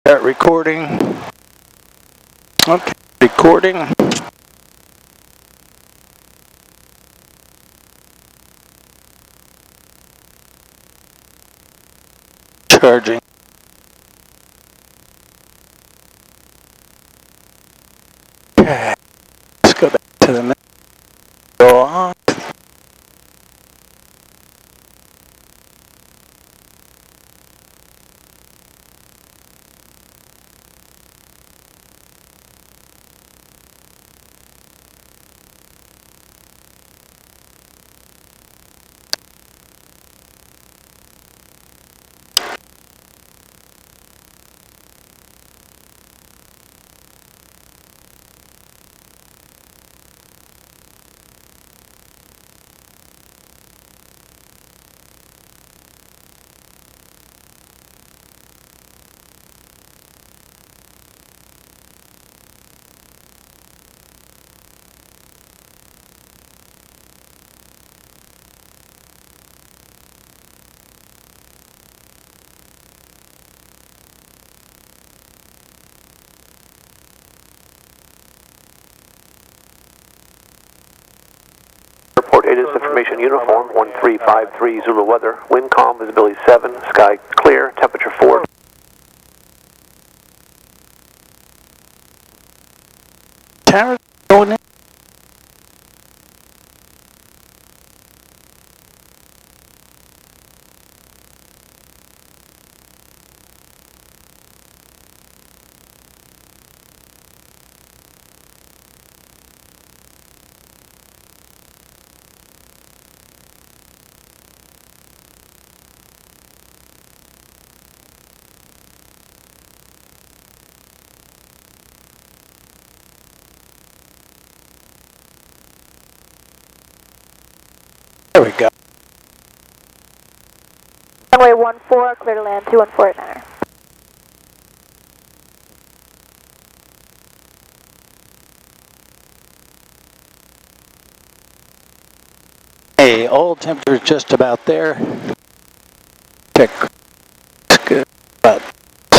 Start recording. Okay, recording. Charging. Okay, let's go back to the next. Go on. It is information uniform 1353 Zulu weather, wind calm, visibility 7, sky clear, temperature 4. Tower going in. There we go. Runway 14, clear to land 2149er. Hey, old temperature is just about there. Check. That's good. About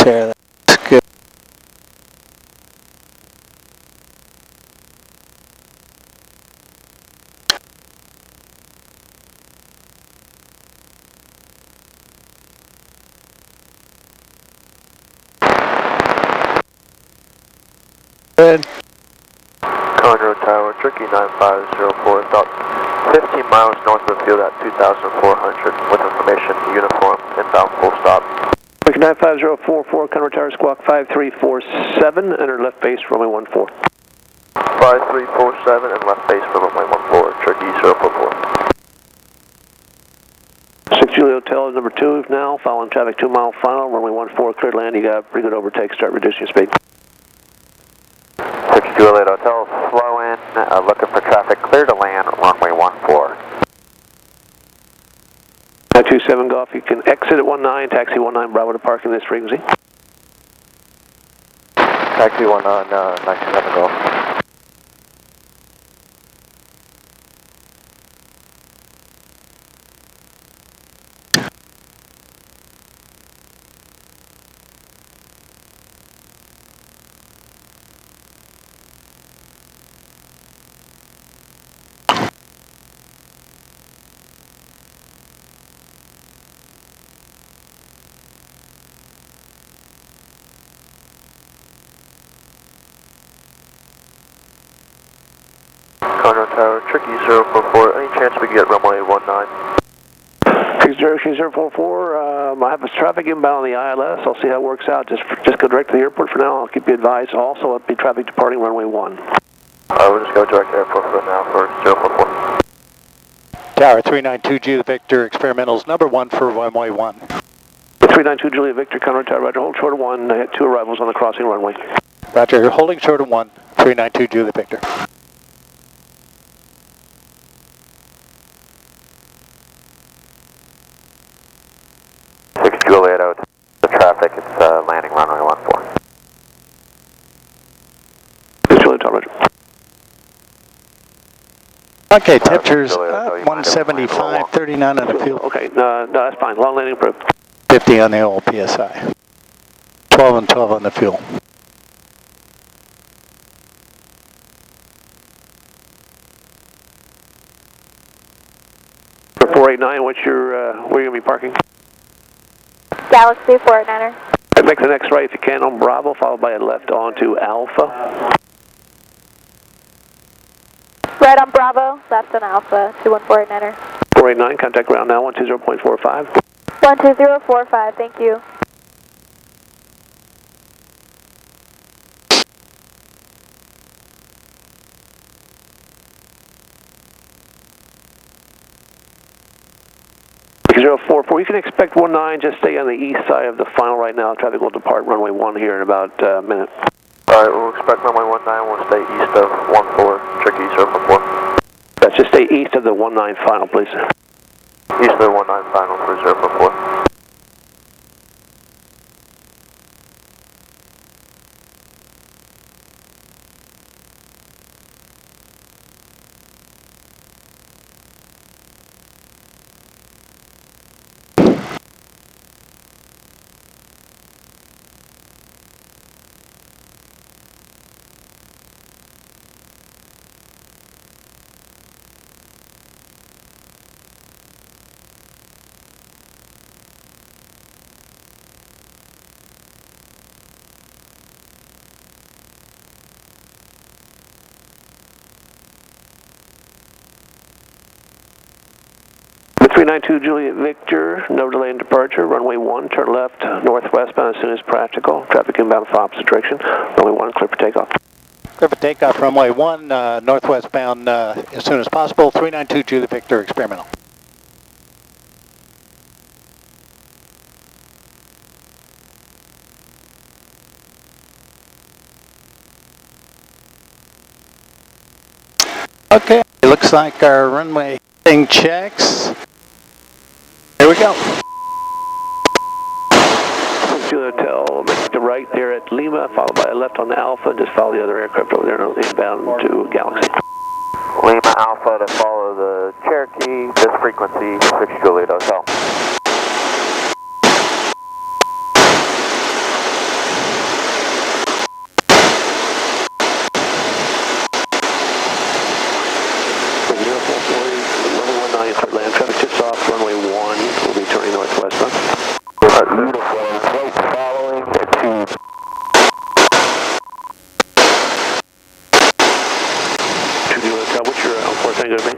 there. That's good. Good. Conroe Tower, Turkey 9504, about 15 miles north of the field at 2,400 with information uniform, inbound full stop. Turkey 95044, Conroe Tower, squawk 5347, enter left base, runway 14. 5347 and left base for runway 14, Turkey 044. 6 Juliet Hotel number 2 now, following traffic 2 mile final, runway 14, cleared land, you got pretty good overtake, start reducing your speed. 6 Juliet Hotel, slow in, looking for traffic clear to land, runway 14. 927 Golf, you can exit at 19, taxi 19 Bravo to park in this frequency. Taxi 19, 927 Golf. Conroe Tower, Turkey 044, any chance we can get runway 19? Turkey 044, I have a traffic inbound on the ILS, I'll see how it works out, just go direct to the airport for now, I'll keep you advised, also it'll be traffic departing runway 1. We'll just go direct to airport for now for 044. Tower 392 Juliet Victor, experimentals number 1 for runway 1. 392 Juliet Victor, Conroe Tower, Roger, hold short of 1, I had 2 arrivals on the crossing runway. Roger, holding short of 1, 392 Juliet Victor. Juliet out the traffic, it's landing runway 14. Juliet, Roger. Okay, temperatures 175, 39 on the fuel. Okay, no, that's fine. Long landing approved. 50 on the old PSI. 12 and 12 on the fuel. For 489, what's your, where are you going to be parking? Galaxy 489er. Make the next right if you can on Bravo, followed by a left onto Alpha. Right on Bravo, left on Alpha, 21489er. 489, contact ground now, 120.45. 12045, thank you. Zero 44, you can expect 19, just stay on the east side of the final right now. Traffic will depart runway 1 here in about a minute. Alright, we'll expect runway 19, we'll stay east of 14, check east of 4. That's just stay east of the 19 final, please. East of the 19 final for 044. The 392 Juliet Victor, no delay in departure. Runway 1, turn left, northwestbound as soon as practical. Traffic inbound from opposite direction. Runway 1, clear for takeoff. Clear for takeoff, runway 1, northwestbound as soon as possible. 392 Juliet Victor, experimental. Okay, it looks like our runway thing checks. Here we go. Juliet Hotel, make the right there at Lima, followed by a left on the Alpha, and just follow the other aircraft over there inbound to Galaxy. Lima Alpha to follow the Cherokee, this frequency, 6 Juliet Hotel. Land traffic just off runway 1. We'll be turning northwestbound. Beautiful. Right following the 2. What's your on-course thing going to be?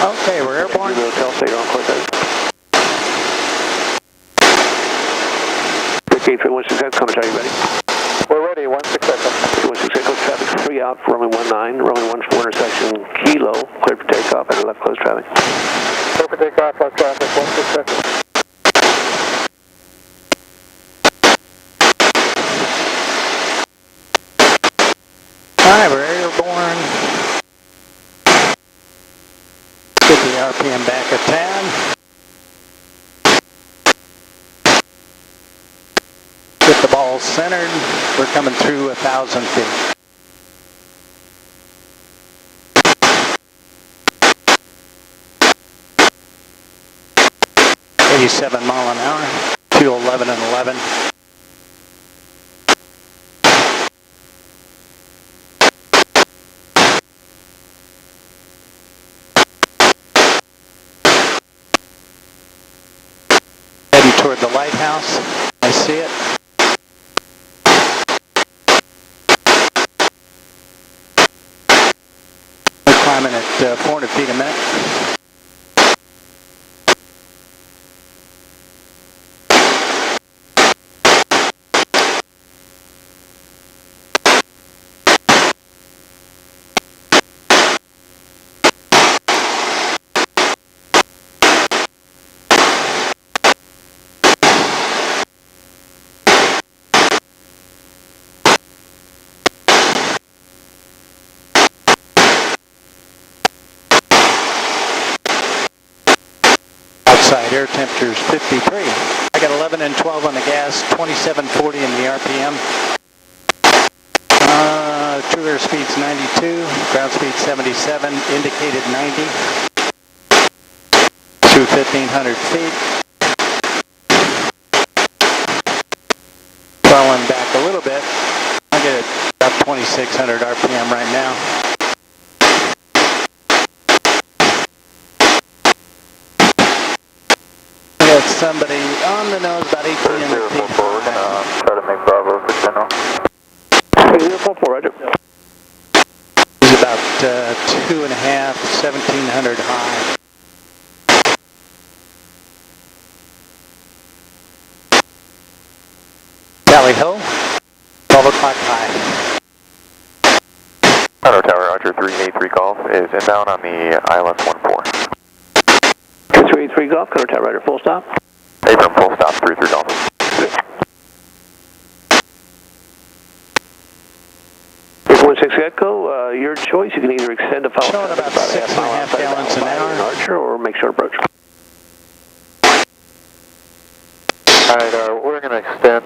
Okay, we're airborne. Hotel, say your on-course thing. Vic 8316, contact, are you ready? We're ready, 160. 16 close traffic, free out for runway 19, runway 14 intersection Kilo, clear for takeoff, and left close traffic. Clear for takeoff, left traffic, 160. Alright, we're airborne. Get the RPM back a tad. Get the ball centered. We're coming through 1,000 feet. $87 mile an hour, 211 and 11. Heading toward the lighthouse. I see it. We're climbing at 400 feet a minute. Outside air temperature is 53. I got 11 and 12 on the gas, 2740 in the RPM. True air speed's 92, ground speed 77, indicated 90. to 1,500 feet. Falling back a little bit. I get about 2,600 RPM right now. I got somebody on the nose about 1,800 feet. We're gonna try to make Bravo for general. 044, roger. It's about 2.5, 1,700 high. Tally ho, 12 o'clock high. Auto Tower, Roger 383 Golf is inbound on the ILS 14. 383 Golf, Cutter Tower, roger, full stop. Abram, full stop, 33 Golf. Six Echo, your choice. You can either extend a follow Showing about 6.5 gallons an hour. Archer, or make short approach. Alright, we're going to extend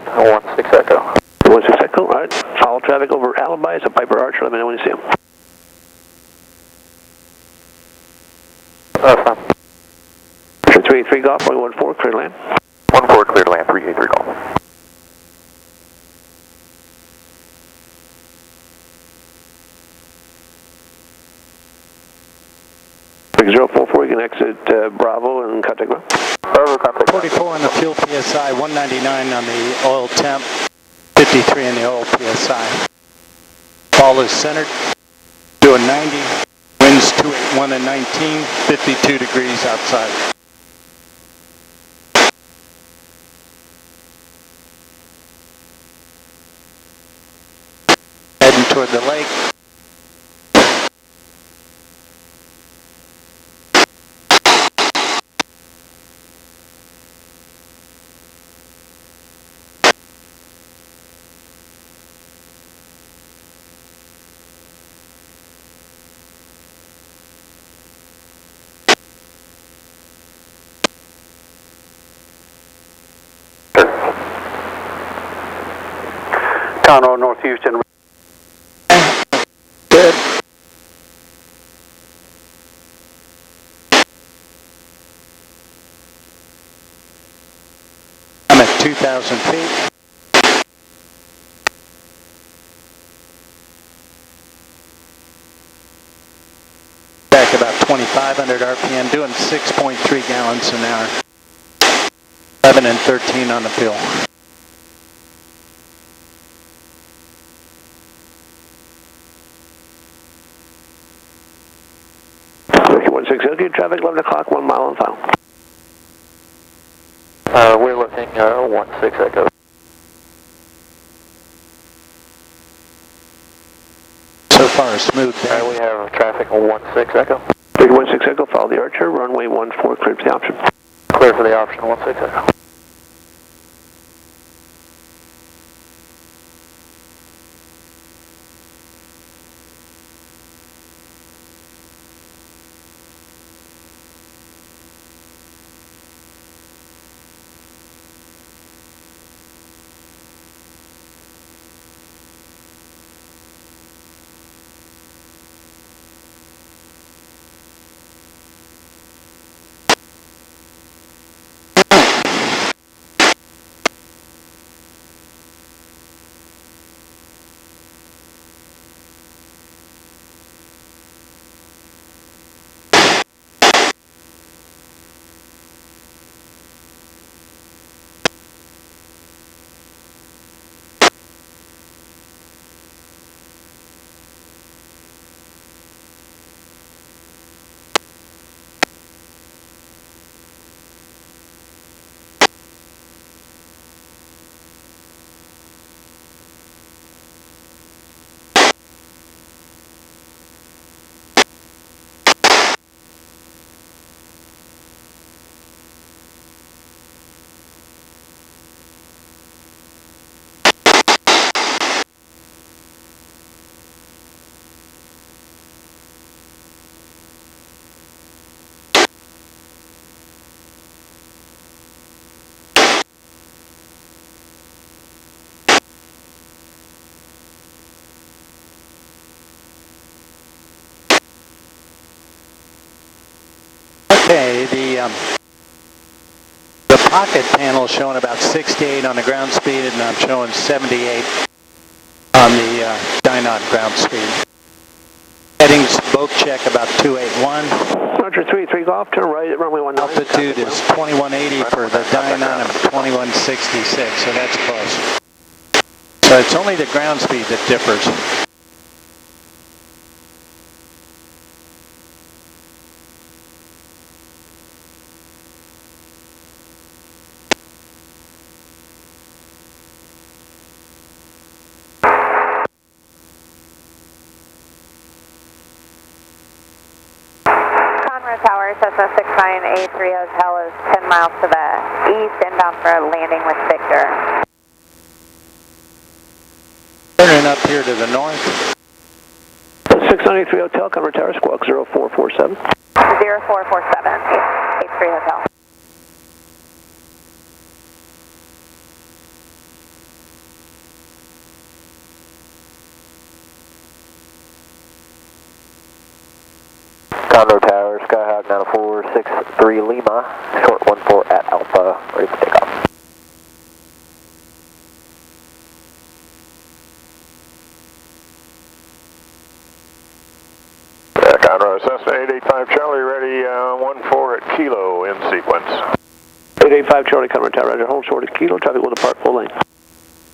16 Echo. 16 Echo, alright. Follow traffic over Alibi. It's a Piper Archer. Let me know when you see him. That's fine. 383 Golf, 114, clear to land. 14 clear to land, 383 Golf. 044, you can exit Bravo and contact ground. Bravo, contact. 44 on the fuel PSI, 199 on the oil temp, 53 on the oil PSI. Ball is centered, doing 90, winds 281 and 19, 52 degrees outside. Heading toward the lake. Conroe, North Houston. Good. I'm at 2,000 feet. Back about 2,500 RPM, doing 6.3 gallons an hour. 11 and 13 on the fuel. 16, traffic 11 o'clock, 1 mile on file. We're looking 16 Echo. So far, smooth there. We have traffic on 16 Echo. 16 Echo, follow the Archer, runway 14, clear for the option. Clear for the option, 16 Echo. Okay, the pocket panel showing about 68 on the ground speed, and I'm showing 78 on the Dynon ground speed. Headings, boat check about 281. Roger, 3 golf, turn right at runway 19. Altitude is 2180 for the Dynon and 2166, so that's close. So it's only the ground speed that differs. Tower, Cessna 69A3 Hotel is 10 miles to the east, inbound for a landing with Victor. Turning up here to the north. 693 Hotel, Conroe Tower, squawk 0447. 0447, A3 Hotel. Conroe Tower, Skyhawk 9463 Lima, short 14 at Alpha, ready for takeoff. Conroe, Cessna 885 Charlie, ready 14 at Kilo in sequence. 885 Charlie, Conroe Tower, roger, hold short at Kilo, traffic will depart full lane.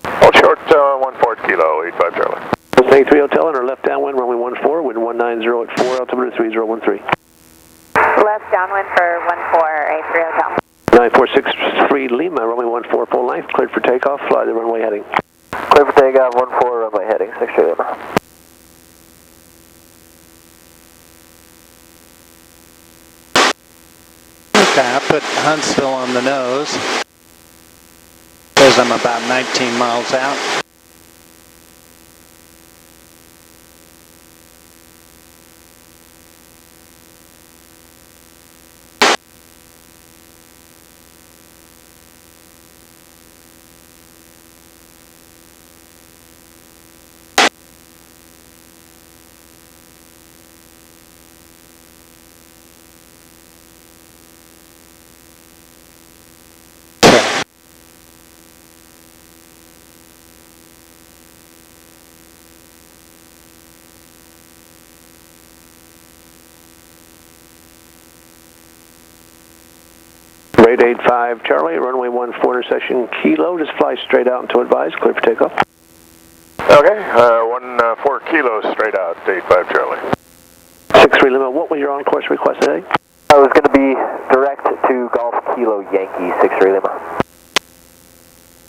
Hold short 14 at Kilo, 85 Charlie. 83 Hotel, and our left downwind, runway 14, wind 190 at 4, altimeter 3013. Left downwind for 14, A3 Hotel. 9463 Lima, runway 14, full length, cleared for takeoff, fly the runway heading. Clear for takeoff, 14 runway heading, 63 Lima. Okay, I put Huntsville on the nose because I'm about 19 miles out. Rate 85 Charlie, runway 14 intersection Kilo, just fly straight out until advised, clear for takeoff. Okay, 14 Kilo straight out, 85 Charlie. 63 Lima, what was your on-course request today? I was going to be direct to Golf Kilo Yankee, 63 Lima.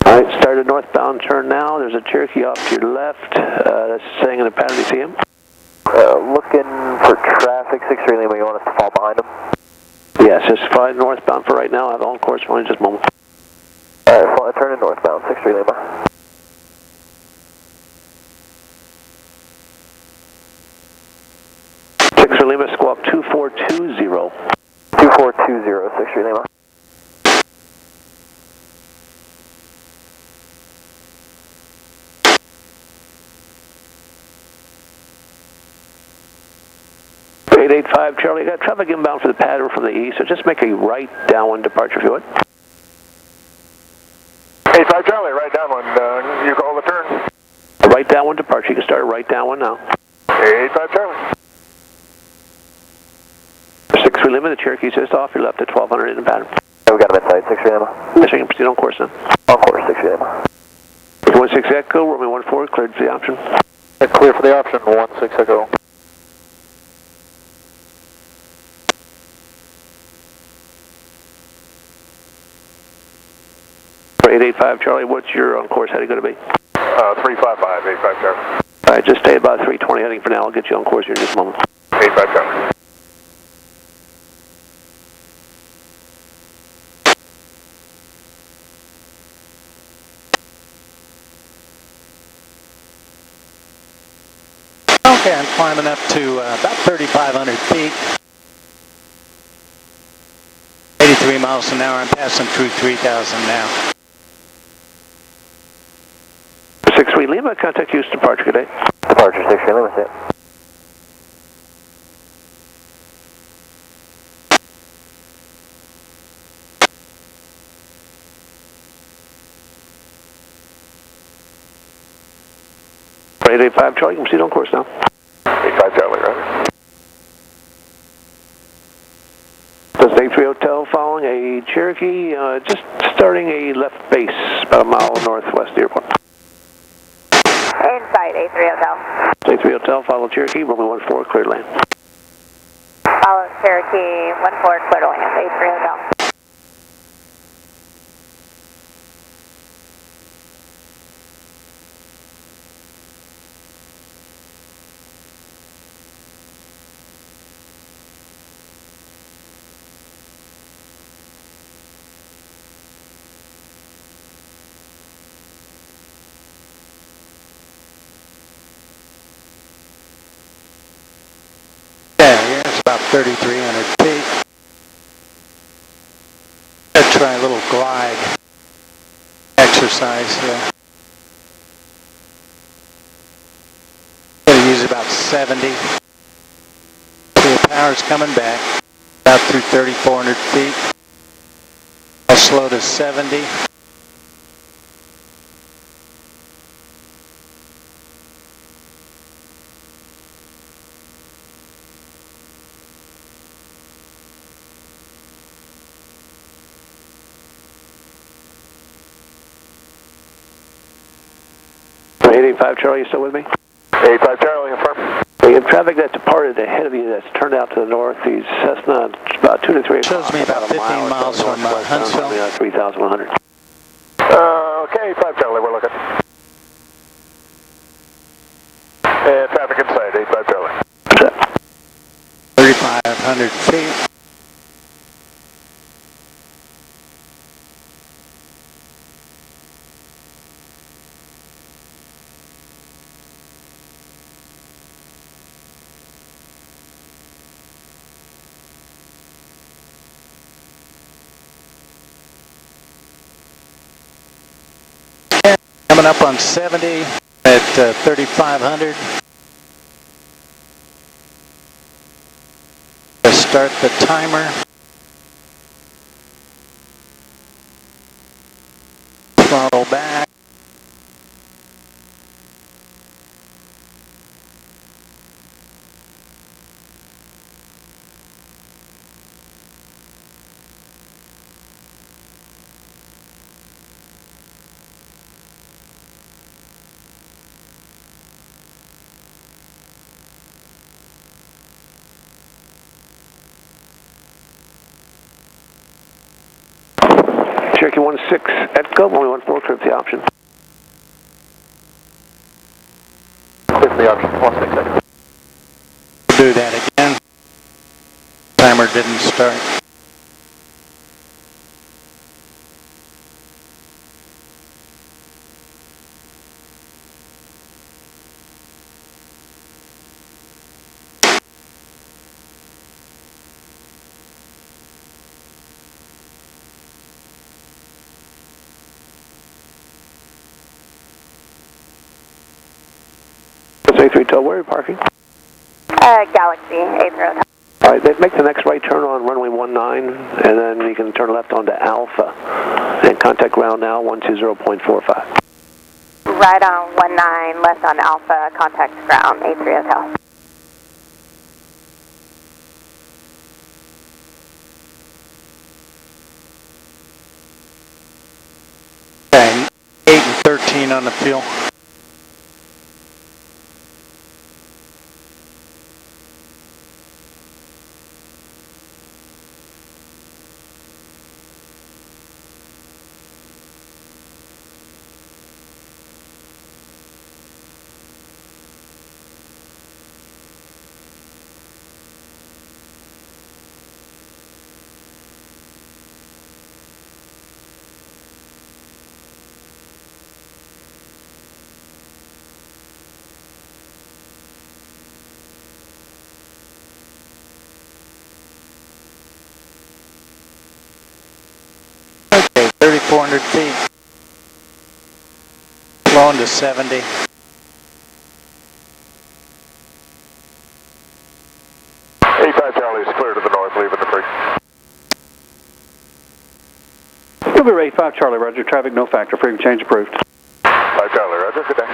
Alright, started northbound turn now, there's a Cherokee off to your left, that's staying in the pattern, do you see him? Looking for traffic, 63 Lima, you want us to fall behind him? Yes, just fly northbound for right now, I have on-course for only just a moment. Alright, well, turn in northbound, 63 Lima. Lima, squawk 2420. 2420, 63 Lima. Eight 85 Charlie, got traffic inbound for the pattern from the east, so just make a right downwind departure if you would. 85 Charlie, right downwind, you call the turn. A right downwind departure, you can start a right downwind now. 85 Charlie. 63 Lima, the Cherokee's just off your left at 1200 in the pattern. Yeah, we got him inside, 63 Lima. Yes, you can proceed on course now. On course, 63 Lima. 16 Echo, runway 14, cleared for the option. Clear for the option, 16 Echo. For 885 Charlie, what's your on course heading going to be? 355, 85 Charlie. Alright, just stay about 320 heading for now, I'll get you on course here in just a moment. 85 Charlie. Okay, I'm climbing up to about 3,500 feet. 83 miles an hour, I'm passing through 3,000 now. 63 Lima, contact Houston departure, good day. Departure, 63 Lima, set. 885 Charlie, you can proceed on course now. 85 Charlie, right? That's A3 Hotel following a Cherokee, just starting a left base, about a mile northwest of the airport. Inside A3 Hotel. A3 Hotel, follow Cherokee, runway 14, clear to land. Follow Cherokee 14, clear to land, A3 Hotel. About 3,300 feet. I'll try a little glide exercise here. Gonna use about 70. See the power's coming back. About through 3,400 feet. I'll slow to 70. Charlie, you still with me? 85 Charlie, affirm. We have traffic that departed ahead of you that's turned out to the north. These Cessna, about 2 to 3 o'clock. Shows me about 15 miles from Huntsville. 3,100. Okay, 85 Charlie, we're looking. And traffic inside, 85 Charlie. 3,500 feet. Coming up on 70 at 3,500. Let's start the timer. Throttle back. Cherokee 16 Echo, runway 14, clear for the option. Clear for the option, 16 Echo. Do that again. Timer didn't start. A3 Hotel, where are you parking? Galaxy, A3 Hotel. All right, make the next right turn on runway 19, and then you can turn left onto Alpha, and contact ground now, 120.45. Right on 19, left on Alpha, contact ground, A3 Hotel. Okay, 8 and 13 on the fuel. Okay, 3,400 feet. Slowing to 70. Charlie is clear to the north, leaving the free. Silver 85 Charlie, roger. Traffic no factor. Frequency change approved. 5 Charlie, roger. Good day.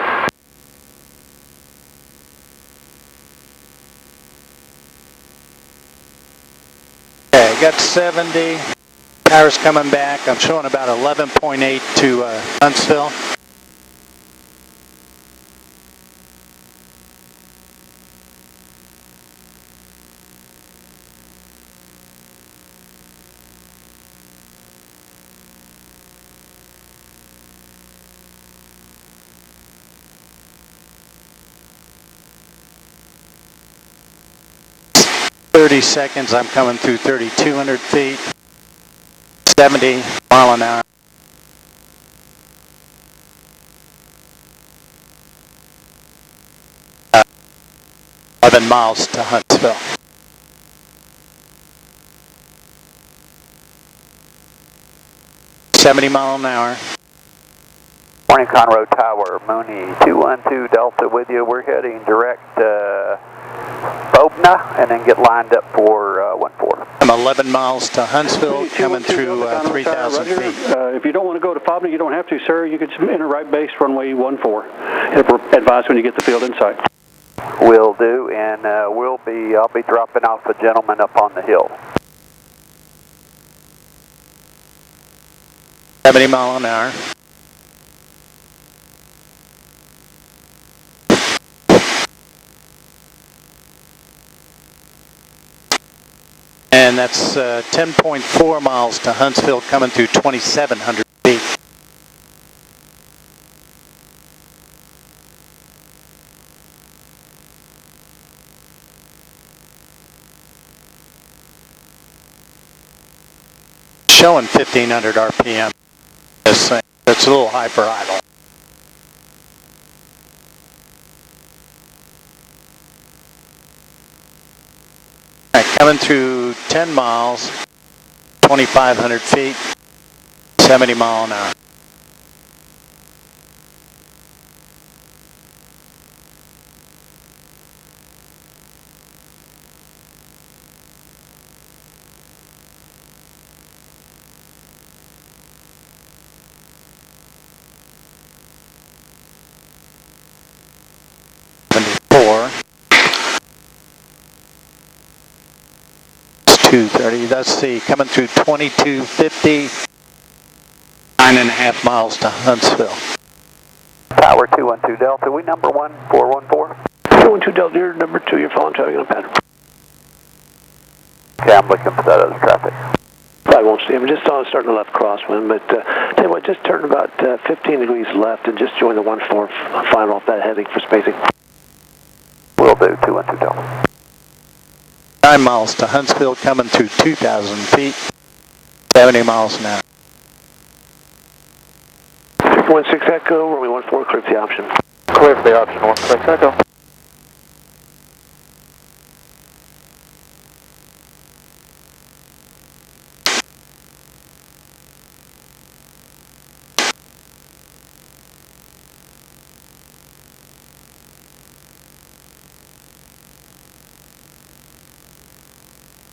got 70. Power's coming back. I'm showing about 11.8 to Huntsville. "30 seconds, I'm coming through 3,200 feet, 70 mile an hour. Uh, 11 miles to Huntsville. $70 miles an hour. Morning, Conroe Tower, Mooney 212 Delta with you. We're heading direct Bobna and then get lined up for 14. I'm 11 miles to Huntsville, coming through 3,000 feet. If you don't want to go to Bobna, you don't have to, sir. You can enter right base runway 14. Advise when you get the field in sight. Will do, and I'll be dropping off a gentleman up on the hill. 70 mile an hour. And that's 10.4 miles to Huntsville, coming through 2,700 feet. Showing 1,500 RPM. This thing. That's a little high for idle. All right, coming through 10 miles, 2,500 feet, 70 mile an hour. It's 230. Let's see, coming through 2250, 9.5 miles to Huntsville. Tower 212 Delta, we number 1414. 212 Delta, you're number 2, you're following traffic on pattern. Okay, I'm looking for that other traffic. I won't see him, just starting the left crosswind, but tell you what, just turn about 15 degrees left and just join the 14 final off that heading for spacing. Will do, 212 Delta. 9 miles to Huntsville, coming through 2,000 feet, 70 miles an hour. 16 Echo, runway 14, clear for the option. Clear for the option, 16 Echo.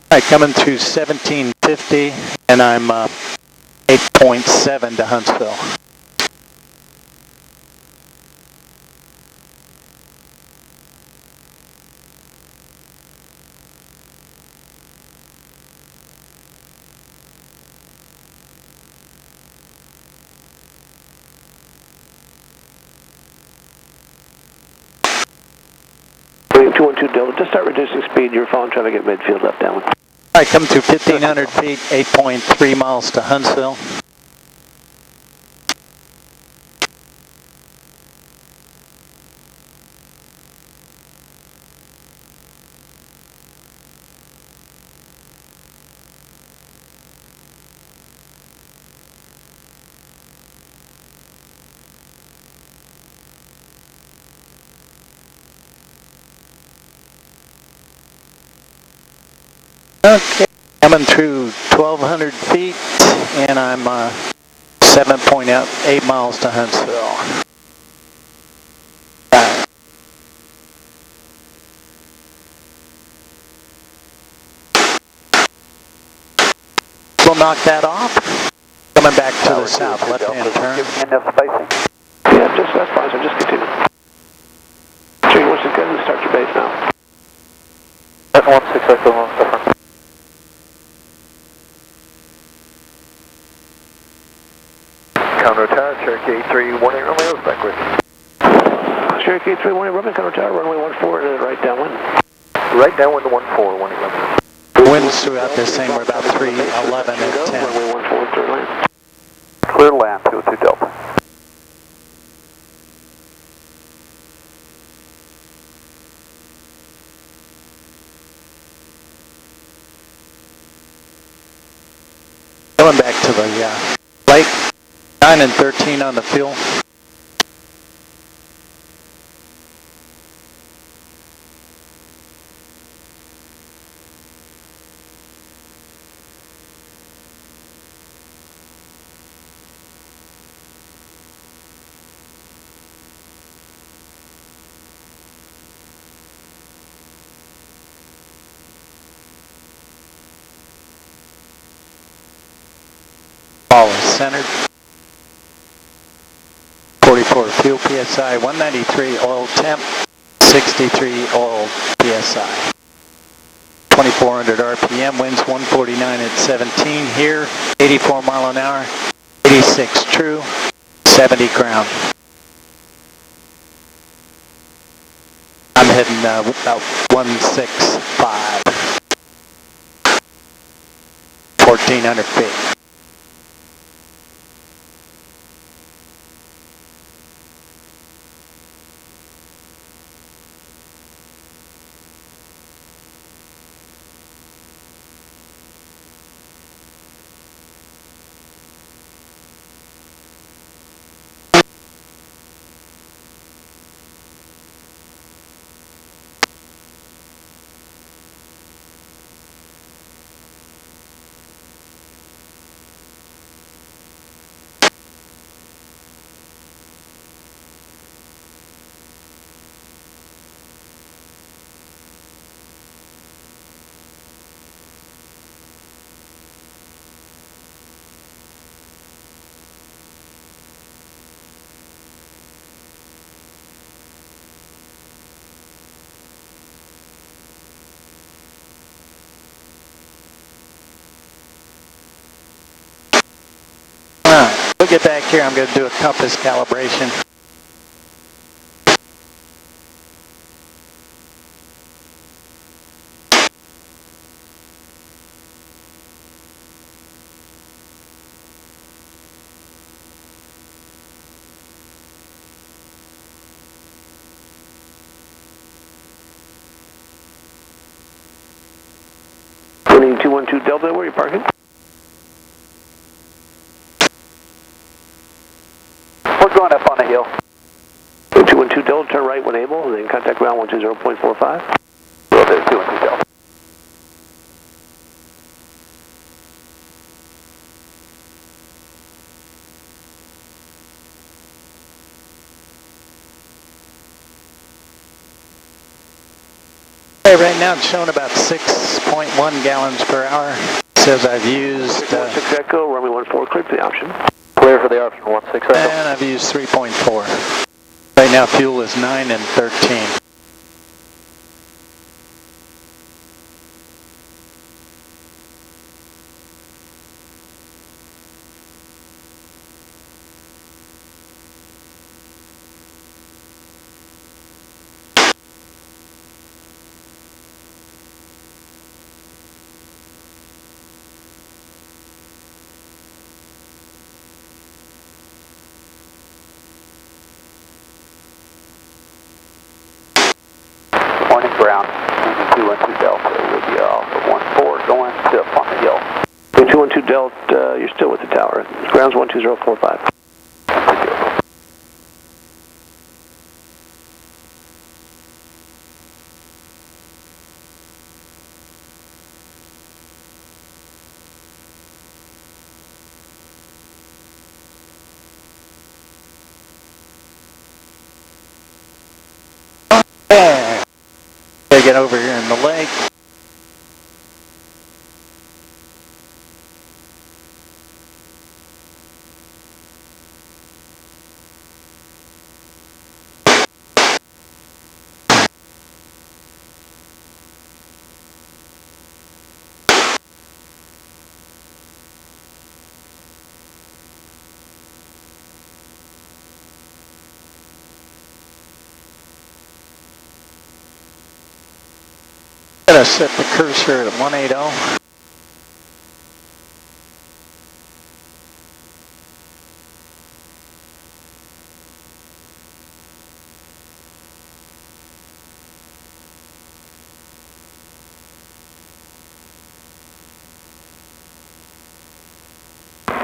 All right, coming through 1750, and I'm 8.7 to Huntsville. William 212 Delta, just start reducing speed. You're following traffic at midfield, left downwind. All right, coming through 1,500 feet, 8.3 miles to Huntsville. Okay, coming through 1,200 feet, and I'm 7.8 miles to Huntsville. We'll knock that off. Coming back to the south, left-hand turn. Give me enough spacing. Yeah, just that's fine, so just continue. Sure, you want to go ahead and start your base now. 16 Echo, 1 different. Conroe Tower, Cherokee 831 Romeo's back with you. Cherokee 831 Romeo, Conroe Tower, runway 14, and right downwind. Right downwind to 14, 111. Winds throughout this thing were about 311 at 10. Runway 14, clear land. Clear land, 202 Delta. Going back to the lake, 9 and 13 on the fuel. All is centered. 44 fuel PSI, 193 oil temp, 63 oil PSI. 2400 RPM, winds 149 at 17 here, 84 mile an hour, 86 true, 70 ground. I'm heading about 165, 1400 feet. We'll get back here. I'm going to do a compass calibration. Winning 212 Delta, where are you parking? We're going up on the hill. 212 Delta, turn right when able, and then contact ground 120.45. Will do, 212 Delta. Hey, right now it's showing about 6.1 gallons per hour. It says I've used... 6 Echo, runway 14, clear for the option. Clear for the option 16 Echo. And I've used 3.4. Right now fuel is 9 and 13. Morning ground, 212 Delta with you off of 14 going to up on the hill. 212 Delta, you're still with the tower. Ground's 12045. Gotta get over here in the lake. gonna set the Cruzer at 180.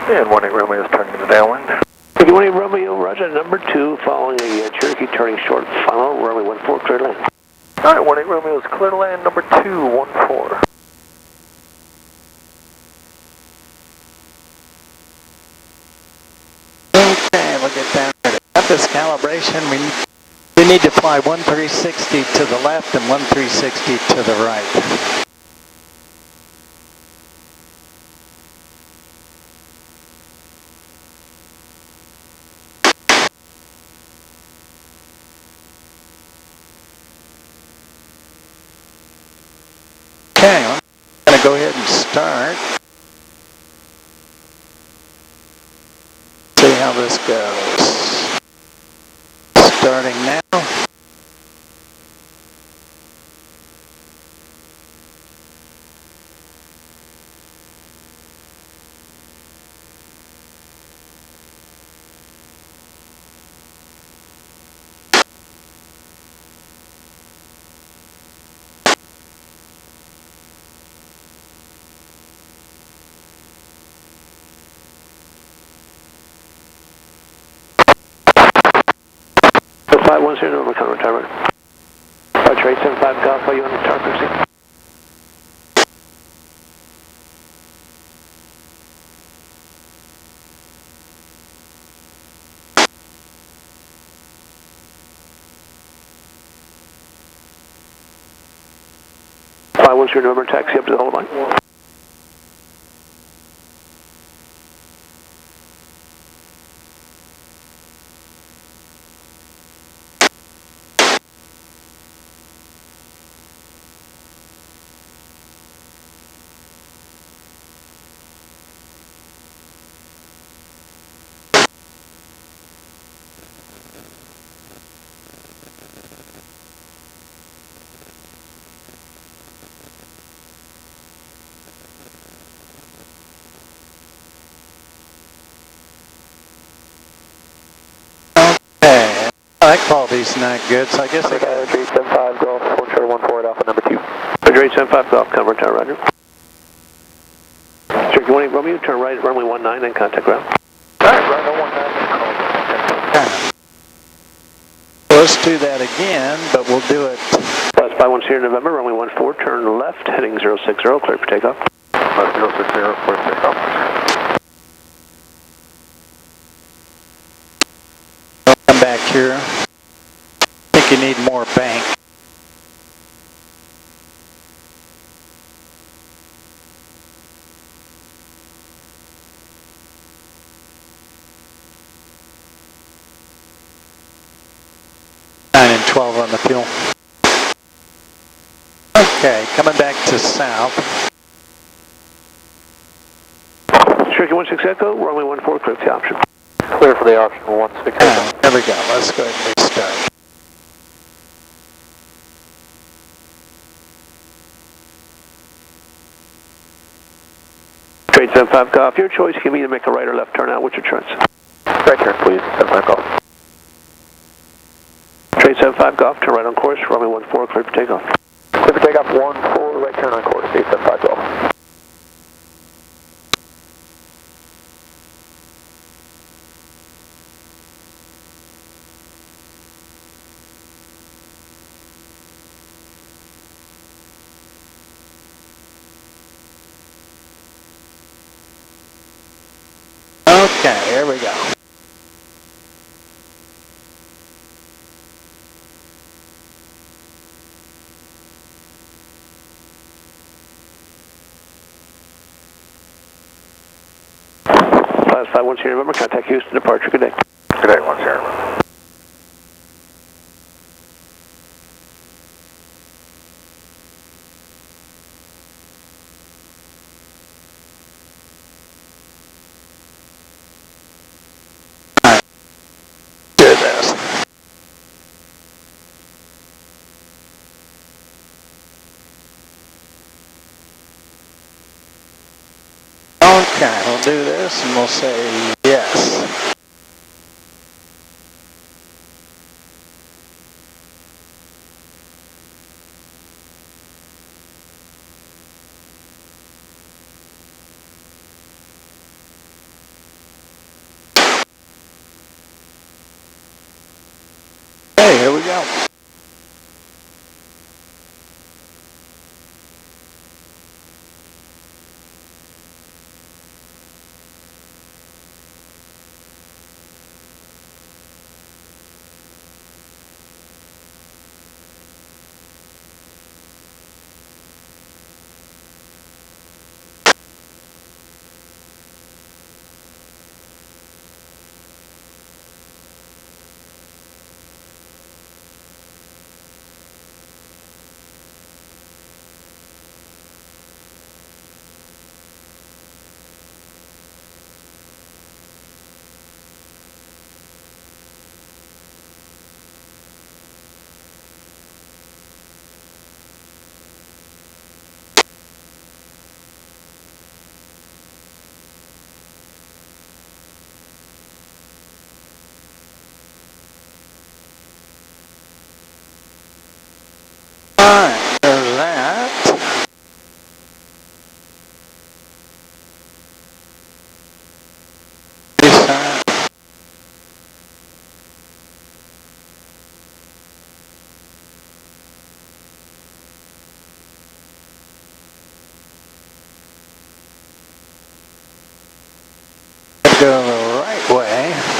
And 18 Romeo is turning to downwind. 18 Romeo, roger, number 2, following a Cherokee turning short, final, runway 14, clear to land. Alright, 18 Romeo is clear to land, number 214. Okay, we'll get down there. At this calibration, we need to fly 1360 to the left and 1360 to the right. Okay, I'm going to go ahead and start. See how this goes. Starting now. So 510 over counter retirement. Roger, 875 Golf, are you on the tower frequency? November, taxi up to the hold line. That quality's not good, so I guess I got 375 Golf, 1414 Alpha number 2. Roger, 875 Golf, cover tower, roger. Cherokee 18 Romeo, turn right at runway 19 and contact ground. Alright, runway 19. Let's do that again, but we'll do it. Plus 510 November, runway 14, turn left, heading 060, clear for takeoff. 060, clear for takeoff. Come back here. I think you need more bank. And 12 on the fuel. Okay, coming back to south. Cherokee 16 Echo, runway 14, clear for the option. Clear for the option 16. There we go. Let's go ahead and restart. Trade 75 Golf, your choice. You can either make a right or left turn out. What's your choice? Right turn, please. 75 Golf. Trade 75 Golf, turn right on course, runway 14, clear for takeoff. Clear for takeoff 14, right turn on course, 875 Golf. Okay, here we go. Class 510 November, contact Houston, departure, good day. Good day, 10. Do this. Okay, we'll do this and we'll say yes. Okay, here we go. Alright, there's that. This side. Go the right way.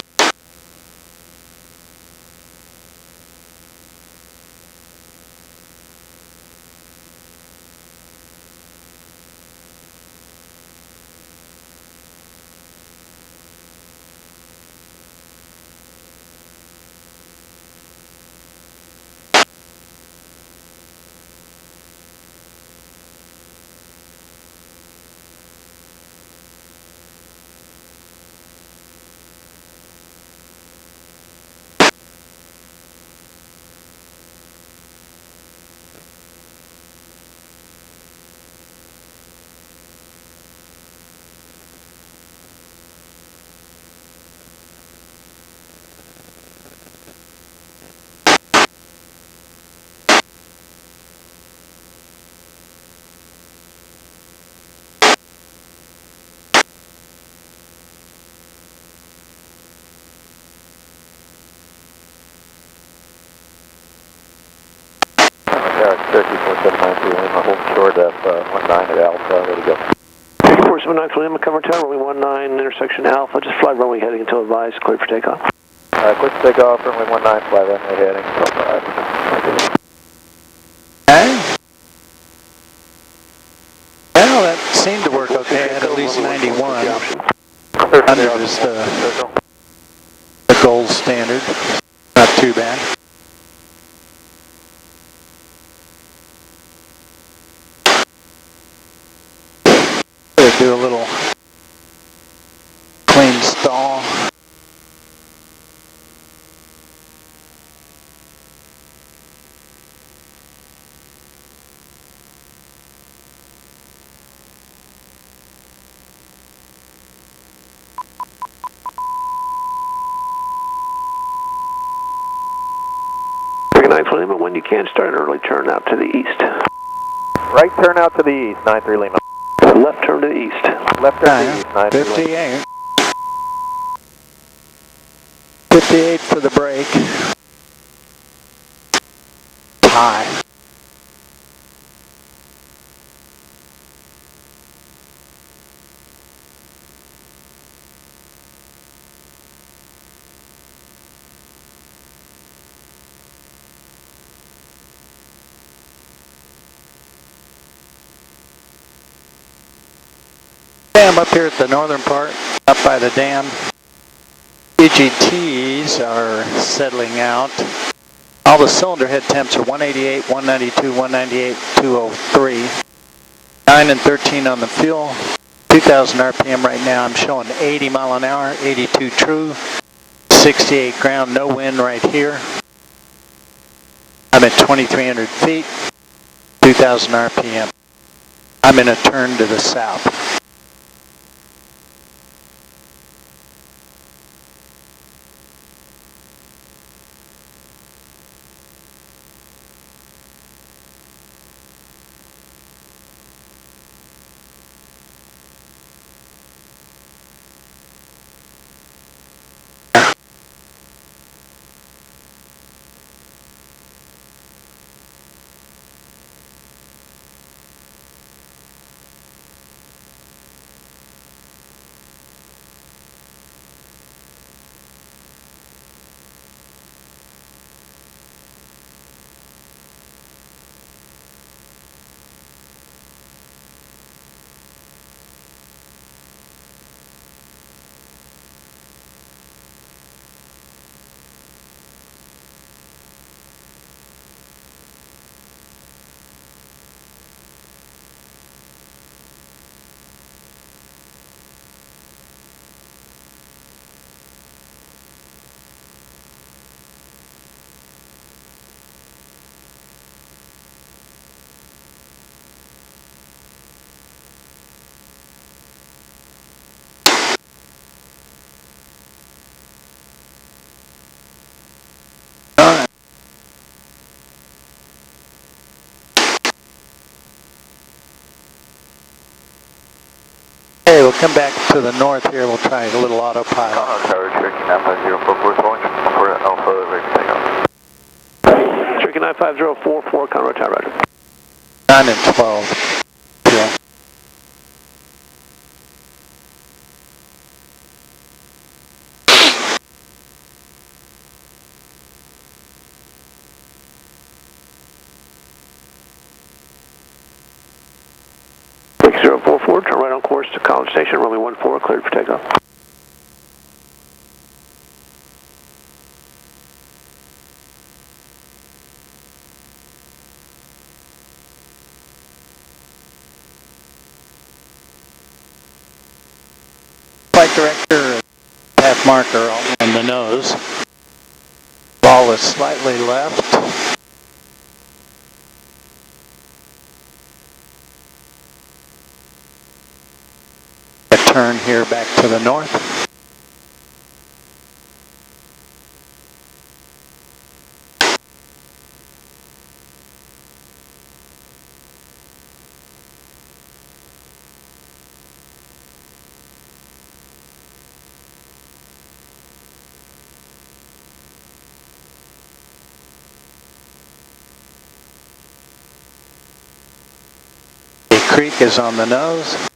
Cherokee 4793 Lima, holding short of 19 at Alpha, ready to go. Cherokee 4793 Lima, cover tower, runway 19, intersection Alpha, just fly runway heading until advised, clear for takeoff. Clear for takeoff, runway 19, fly runway heading until 5. Okay. Well, that seemed to work okay at least 91. 100 is the gold standard. Not too bad. Do a little clean stall. Lima, when you can start an early turn out to the east. Right turn out to the east, 93 Lima. Left turn to the east. Left turn to the east, 93 Lima. 58. 58 for the brake. High. Dam up here at the northern part, up by the dam. EGTs are settling out. All the cylinder head temps are 188, 192, 198, 203. 9 and 13 on the fuel. 2,000 RPM right now. I'm showing 80 mile an hour, 82 true, 68 ground, no wind right here. I'm at 2,300 feet, 2,000 RPM. I'm in a turn to the south. come back to the north here, we'll try a little autopilot. Tower, Cherokee 95044, going for Alpha, ready to take off. Cherokee 95044, Conroe Tower, roger. 9 and 12. Yeah. Quick 044, turn right on course to College Station, runway 14, cleared for takeoff. Flight director, path marker on the nose. Ball is slightly left. A turn here back to the north. Creek is on the nose.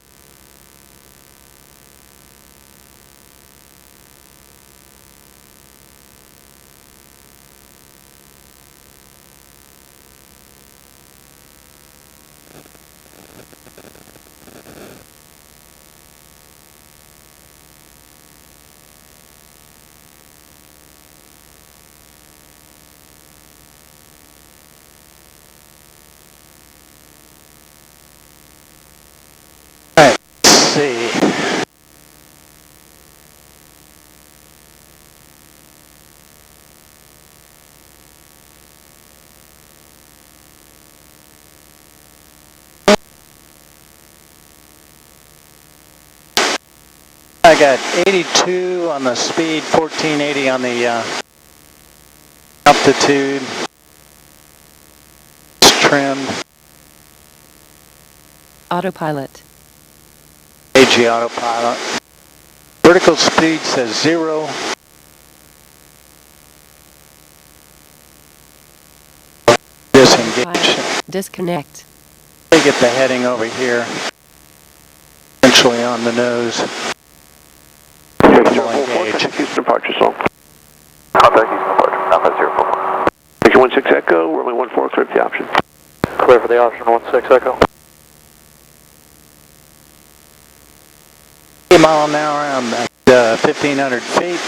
See. I got 82 on the speed, 1480 on the altitude. It's trimmed. Autopilot. AG autopilot. Vertical speed says 0. Disengage. Disconnect. They get the heading over here. Essentially on the nose. We'll engage. Houston departure, so. Contact Houston departure, Alpha 044. Picture 16 Echo, runway 14, clear for the option. Clear for the option, 16 Echo. 80 mile an hour at 1,500 feet.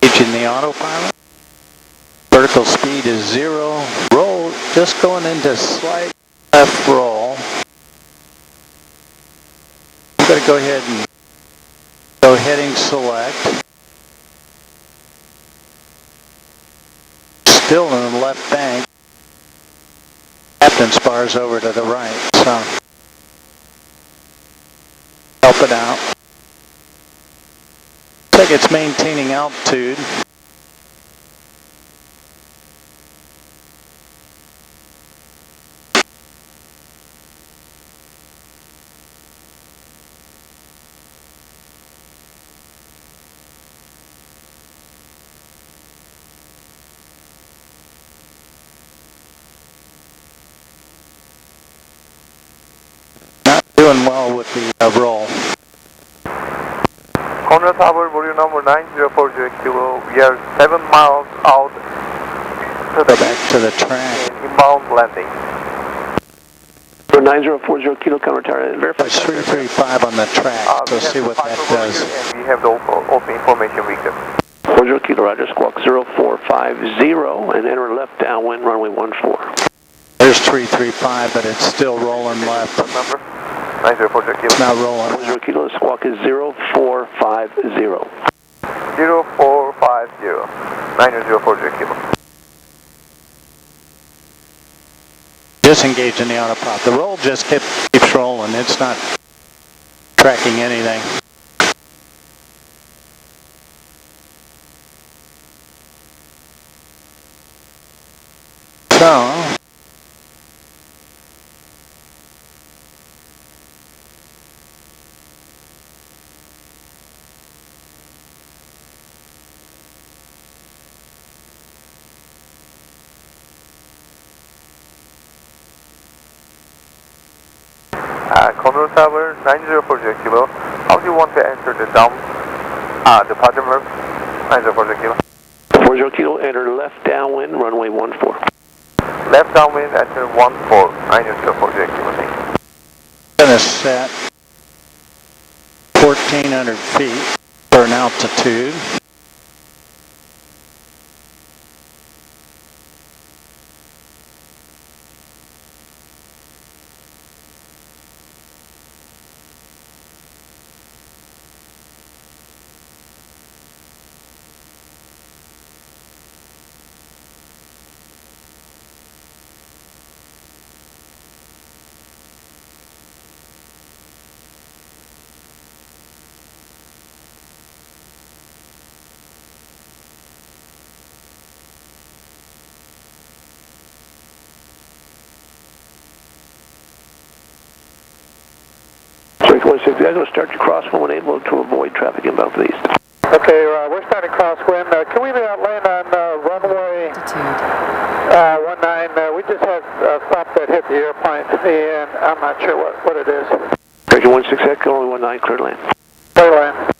Engaging the autopilot. Vertical speed is 0. Roll, just going into slight left roll. I'm going to go ahead and go heading select. Still in the left bank. Captain spars over to the right, so help it out. Looks like it's maintaining altitude. Doing well with the roll. Conroe Tower, volume number 904 Kilo. We are 7 miles out to the Go back to the track. inbound landing. 9040 Kilo, Conroe Tower, verify. There's 335 on the track, so see what that does. And we have the also information we can. 40 Kilo, roger, squawk 0450, and enter left downwind, runway 14. There's 335, but it's still rolling left. Number 904 Kilo. It's not rolling. 40 Kilo, squawk is 0450. 0450. 904 Kilo. Disengaging the autopilot. The roll just keeps rolling. It's not tracking anything. So Condor Tower, 904 Kilo. How do you want to enter the down departure map? 904 Kilo. 40 Kilo, enter left downwind, runway 14. Left downwind, enter 14, 904 Kilo. Gonna set 1,400 feet for an altitude. You guys will start your crosswind when able to avoid traffic inbound for the east. Okay, we're starting crosswind. Can we land on runway 19? We just had a stop that hit the airplane, and I'm not sure what it is. Direction 168, only 19, clear land. Clear land.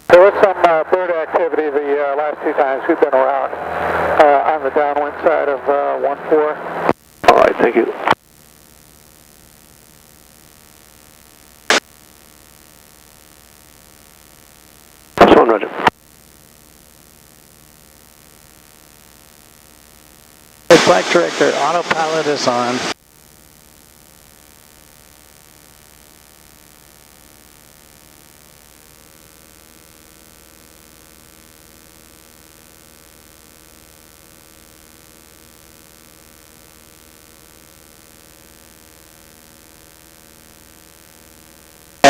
There was some bird activity the last two times we've been around on the downwind side of 14. All right, thank you. Roger. Hey, Flight Director, autopilot is on.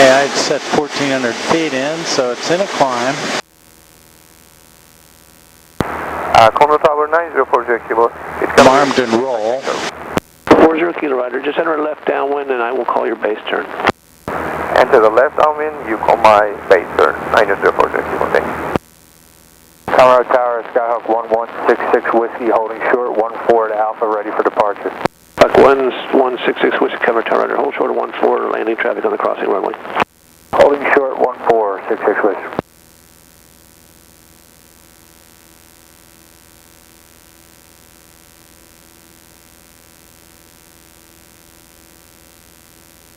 I'd set 1,400 feet in, so it's in a climb. Condor Tower 904 Kilo. It's armed and roll. 40 Kilo, Roger. Just enter left downwind and I will call your base turn. Enter the left downwind, you call my base turn. 904 Kilo, thank you. Colorado Tower, Skyhawk 1166 Whiskey, holding short, 14 at Alpha, ready for departure. Buck 166 Whiskey, cover Tower, Roger. Hold short of 14, landing traffic on the crossing runway. Holding short, 1466 Whiskey.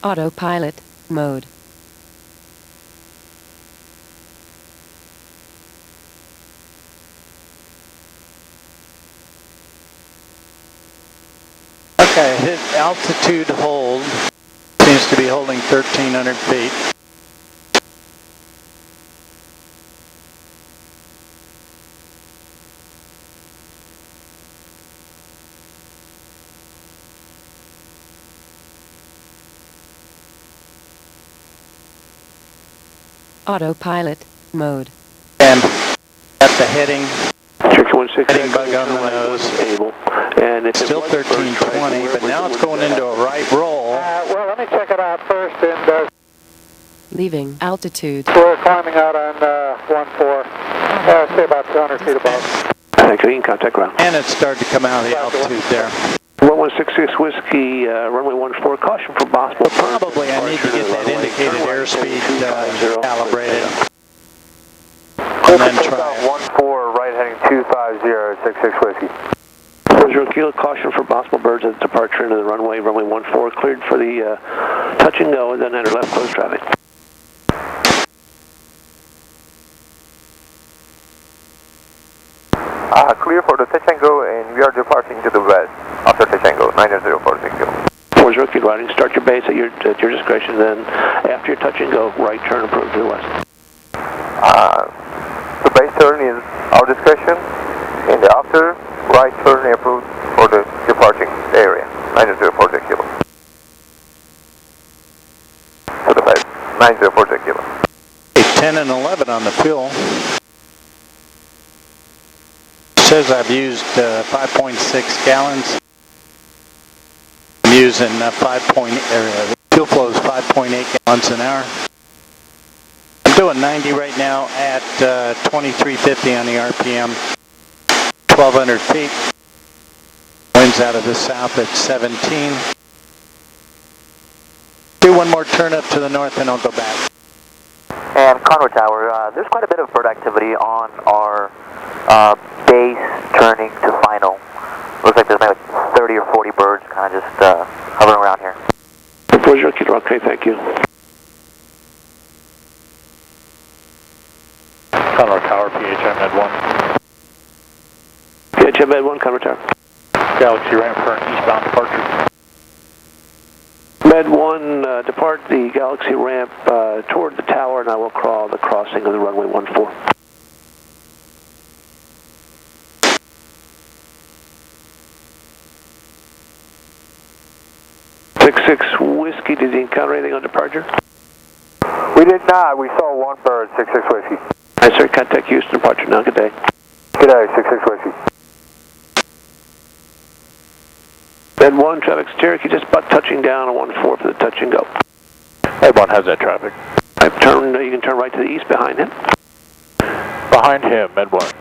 Autopilot mode. Okay, hit altitude hold. Seems to be holding 1,300 feet. Autopilot mode. And at the heading, heading bug on the nose. And it's still 1320, but now it's going into a right roll. Well, let me check it out first. And leaving altitude. we're climbing out on 14. Say about 200 feet above. Green contact ground. And it's started to come out of the altitude there. 1166 Whiskey, runway 14, caution for possible. Probably I need to get that indicated airspeed calibrated. And then try it. 14, right heading 250, 66 Whiskey. 40 Kilo, caution for possible birds at departure into the runway 14, cleared for the touch and go, and then enter left close traffic. Clear for the touch and go, and we are departing to the west after touch and go, 904 Kilo. 40 Kilo, riding, start your base at your discretion, then after your touch and go, right turn approach to the west. The base turn is our discretion, and after right turn approved for the departing area, 904 Kilo. To the base, 904 Kilo. 10 and 11 on the fuel. Says I've used 5.6 gallons. I'm using fuel flow is 5.8 gallons an hour. I'm doing 90 right now at 2350 on the RPM, 1,200 feet. Winds out of the south at 17. one more turn up to the north and I'll go back. And Conroe Tower, there's quite a bit of bird activity on our base turning to final. Looks like there's maybe like 30 or 40 birds kind of just hovering around here. 40 Kilo, okay, thank you. Conroe Tower, PHM Med 1. PHM Med 1, Conroe Tower. Galaxy ramp for an eastbound departure. Med 1, depart the Galaxy ramp toward the tower, and I will crawl the crossing of the runway 14. 66 Whiskey, did you encounter anything on departure? We did not. We saw one bird, 66 Whiskey. All right, sir, contact Houston departure now. Good day. Good day, 66 Whiskey. Med 1, traffic's Cherokee, just about touching down on 14 for the touch and go. Med 1 has that traffic. I've turned, you can turn right to the east behind him. Behind him, Med 1.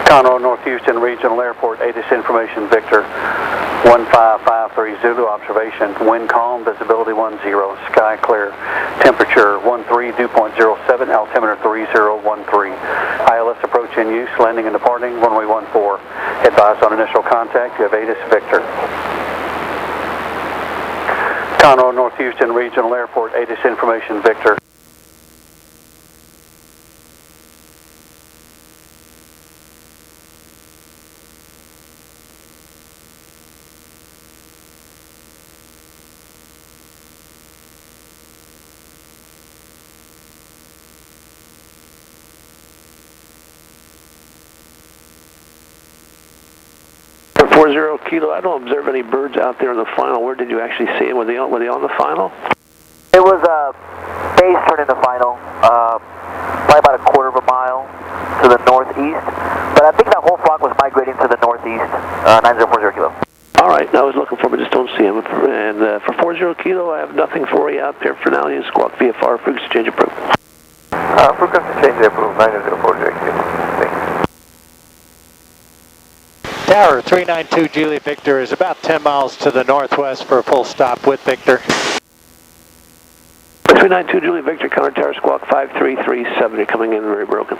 Conroe, North Houston Regional Airport, ATIS information, Victor 1553 Zulu, observation, wind calm, visibility 10, sky clear, temperature 13, dew point 07, altimeter 3013. ILS approach in use, landing and departing, runway 14. Advised on initial contact, you have ATIS Victor. Conroe, North Houston Regional Airport, ATIS information, Victor. For 40 Kilo, I don't observe any birds out there in the final. Where did you actually see them? Were they on the final? It was base turn in the final, probably about a quarter of a mile to the northeast. But I think that whole flock was migrating to the northeast, 9040 Kilo. All right, I was looking for them, but just don't see them. And for 40 Kilo, I have nothing for you out there for now. You squawk VFR, frequency change approved. Frequency change approved, 9040 Kilo. Thanks. Tower 392 Julie Victor is about 10 miles to the northwest for a full stop with Victor. 392 Julie Victor, counter tower squawk 53370, coming in very broken.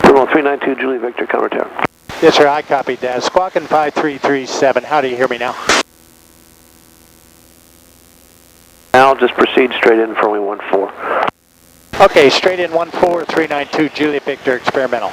Terminal 392 Julie Victor, counter tower. Yes, sir, I copied that. Squawking 5337. How do you hear me now? Now just proceed straight in for only 14. Okay, straight in 14392 Julie Victor experimental.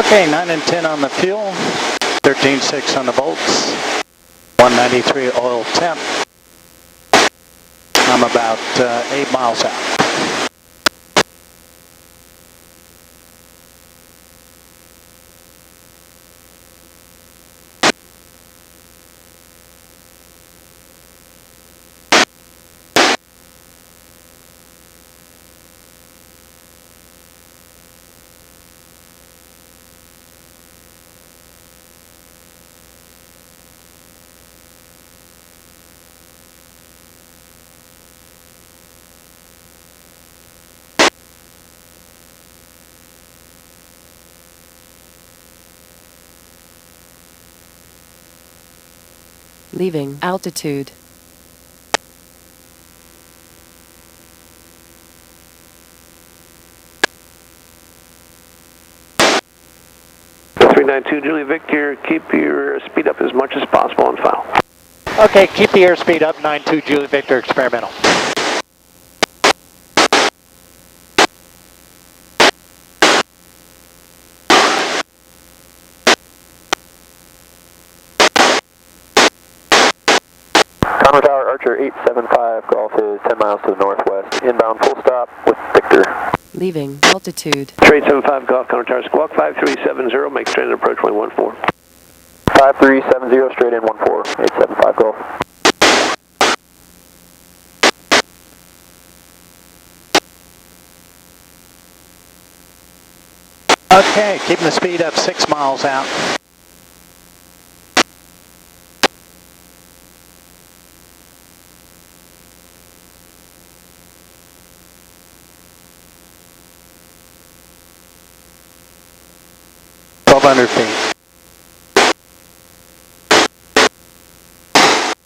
Okay, 9 and 10 on the fuel, 13.6 on the volts, 193 oil temp. I'm about 8 miles out. Leaving altitude. The 392 Julie Victor, keep your speed up as much as possible on file. Okay, keep the airspeed up, 92 Julie Victor experimental. Conroe Tower, Archer 875, Golf is 10 miles to the northwest. Inbound full stop with Victor. Leaving altitude. 3875 Golf, Conroe Tower, squawk 5370, make straight approach 114. 5370, straight in 14, 875 Golf. Okay, keeping the speed up 6 miles out. feet.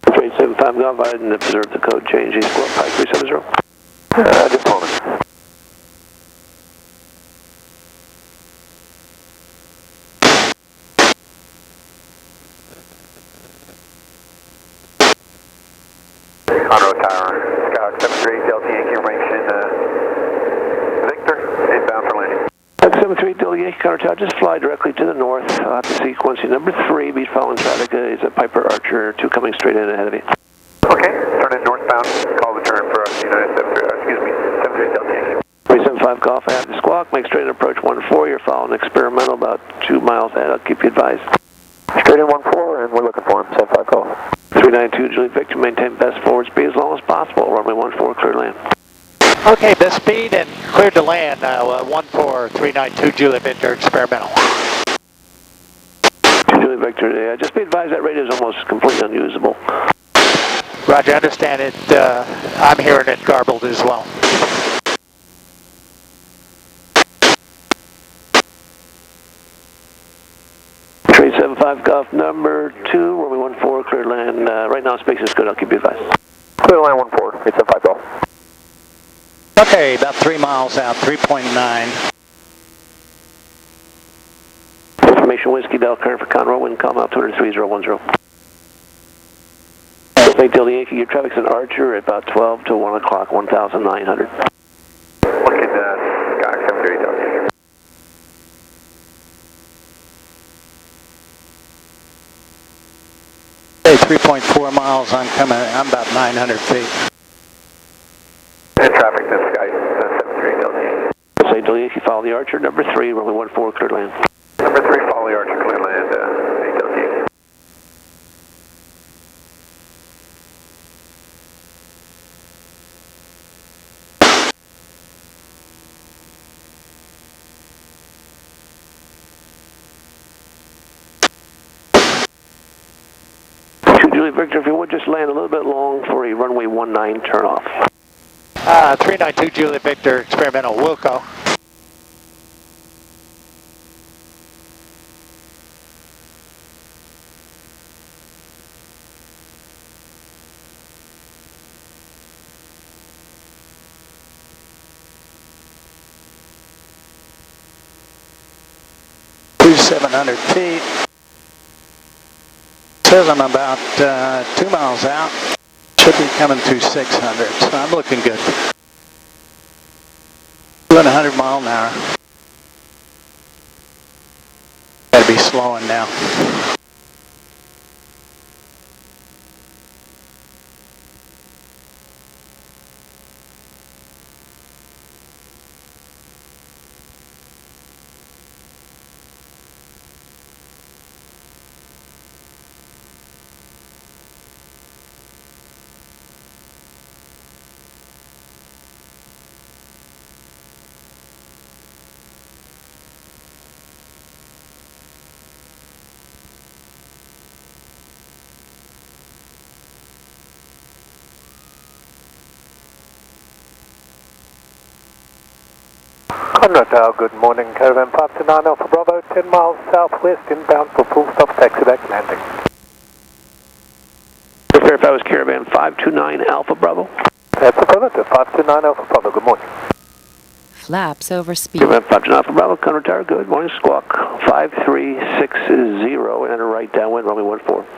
375 Golf, I didn't observe the code change. East Squawk 5370. Just a moment. Conroe Tower, Scout 73 Delta Yankee information. Victor, inbound for landing. 73 Delta Yankee, Conroe Tower, just fly directly to the north. I'll have to sequence you. Number 3, beat following traffic is a Piper Archer 2 coming straight in ahead of you. Okay, turn in northbound, call the turn for us, United 73 Delta Yankee. 375 Golf, I have the squawk, make straight approach 14, you're following experimental about 2 miles ahead, I'll keep you advised. Straight in 14, and we're looking for him, 75 Golf. 392 Julie Victor, maintain best forward speed as long as possible, runway 14, clear land. Okay, best speed and cleared to land, 14392 Julie Victor, experimental. Julie Victor, just be advised that radio is almost completely unusable. Roger, understand it. I'm hearing it garbled as well. Trade 75 Golf, number 2, runway 14, clear land. Right now space is good, I'll keep you advised. Clear land 14, 375 Golf. Okay, about 3 miles out, 3.9. Information Whiskey Bell, current for Conroe, wind calm altitude 3010. Lake Delta Yankee, your traffic's in Archer at about 12 to 1 o'clock, 1,900. Looking Sky 73 Delta Yankee. Okay, 3.4 miles, I'm about 900 feet. And traffic to Sky 73 Delta Yankee. Lake Delta Yankee, follow the Archer, number 3, runway 14, clear land. Number 3, follow the Archer, clear land, 8 Delta Yankee. Julie Victor, if you would just land a little bit long for a runway 19 turnoff. 392 Julie Victor, experimental, Wilco. To 700 feet. Says I'm about 2 miles out. Should be coming through 600, so I'm looking good. Doing 100 mile an hour. slowing now. Conrad Tower, good morning. Caravan 529 Alpha Bravo, 10 miles southwest, inbound for full stop taxi back landing. Verify was Caravan 529 Alpha Bravo. That's affirmative, 529 Alpha Bravo, good morning. Flaps over speed. Caravan 529 Alpha Bravo, Conrad Tower, good morning. Squawk 5360 and enter right downwind, runway 14.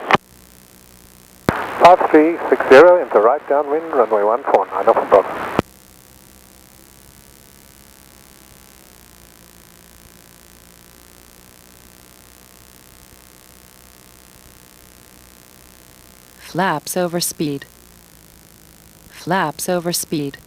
5360 into right downwind, runway 14, 9 Alpha Bravo. Flaps over speed. Flaps over speed.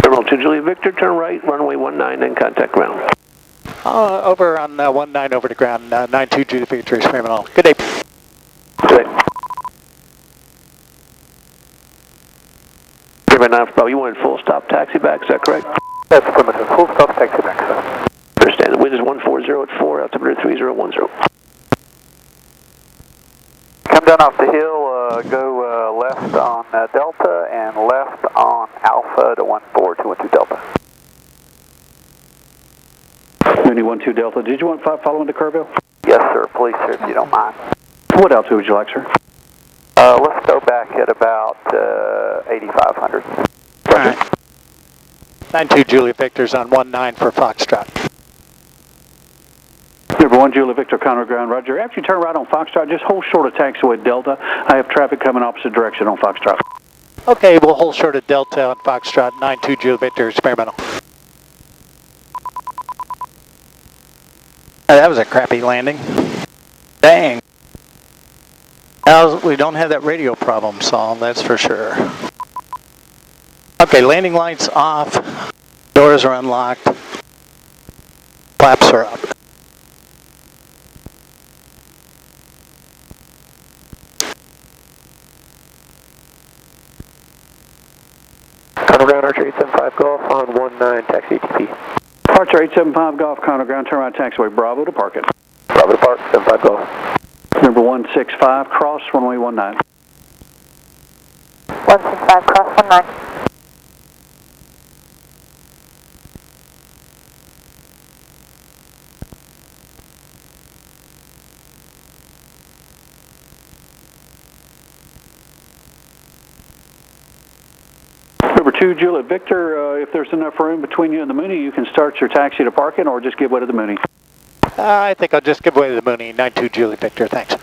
Terminal 2 Juliet Victor, turn right, runway 19, then contact ground. Over on 19 over to ground, 92 Judy Victor, experimental. Good day. Good day. Caravan 9 Alpha Bravo, you wanted full stop taxi back, is that correct? That's affirmative, full stop taxi back, sir. Understand, the wind is 140 at 4, altimeter 3010. Come down off the hill, go left on Delta and left on Alpha to 14212 Delta. Mooney 12 Delta, did you want 5 following to Kerrville? Yes, sir. Please, sir, if you don't mind. What altitude would you like, sir? Let's go back at about 8,500. All right. 92 Juliet Victor's on 19 for Foxtrot. Number 1 Juliet Victor, Conroe ground, roger. After you turn right on Foxtrot, just hold short of taxiway Delta. I have traffic coming opposite direction on Foxtrot. Okay, we'll hold short of Delta on Foxtrot, 92 Juliet Victor, experimental. That was a crappy landing. Dang. Now we don't have that radio problem solved, that's for sure. Okay, landing lights off. Doors are unlocked. Flaps are up. Conroe ground, Archer 875 Golf on 19, taxi ATP. Archer 875 Golf, Conroe ground, turn right taxiway Bravo to park it. Bravo to park, 75 Golf. Number 165, cross runway 19. 165, cross 19. Number 2 Juliet Victor, if there's enough room between you and the Mooney, you can start your taxi to parking or just give way to the Mooney. I think I'll just give away to the Mooney, 92 Juliet Victor, thanks.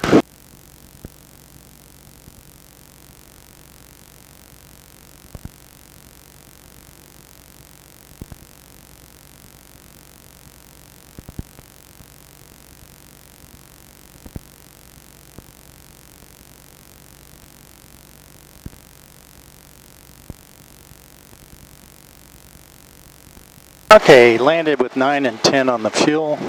Okay, landed with 9 and 10 on the fuel.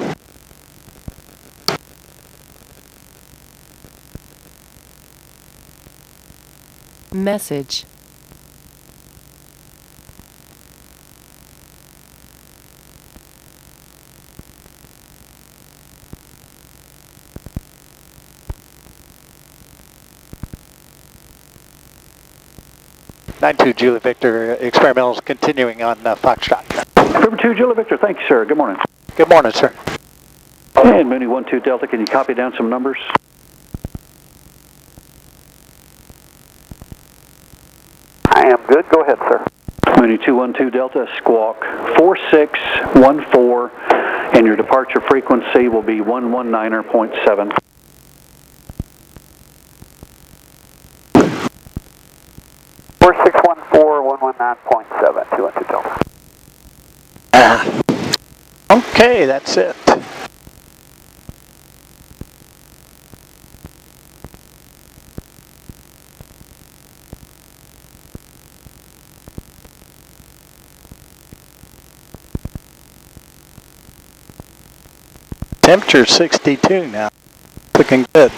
Message. '92 Juliet Victor, experimental is continuing on Foxtrot. Number 2 Juliet Victor, thank you, sir. Good morning. Good morning, sir. And Mooney 12 Delta, can you copy down some numbers? I am good. Go ahead, sir. Mooney 212 Delta, squawk 4614. And your departure frequency will be 119.7. Four 614-119.7, 212 Delta. Okay, that's it. Temperature 62 now. Looking good.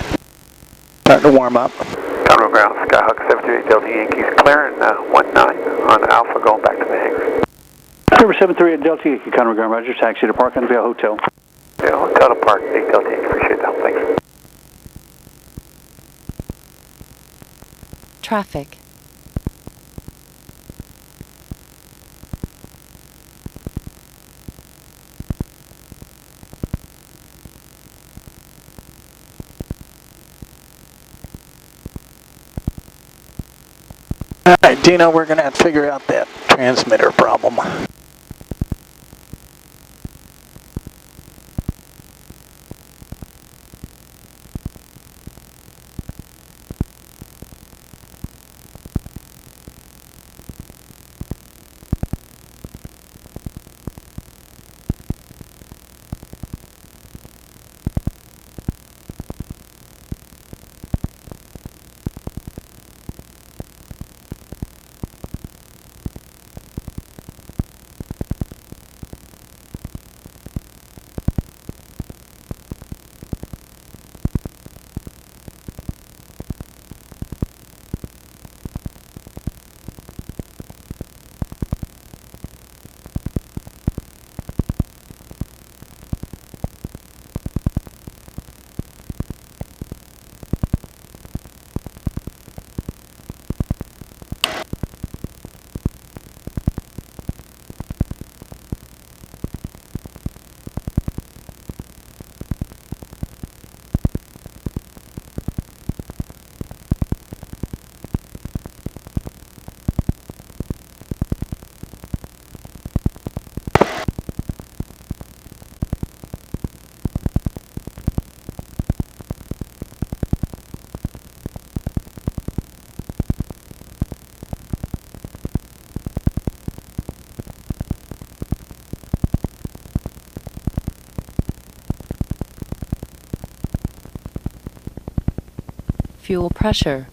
Starting to warm up. Conroe ground, Skyhawk 738 Delta Yankees clearing 19 on Alpha going back to the hangar. Number 738 Delta Yankee, Conroe ground, Roger, taxi to Park on via hotel. Yeah, hotel to Park, 8 Delta Yankee, appreciate that, thanks. Traffic. All right, Dino, we're going to have to figure out that transmitter problem. Fuel pressure.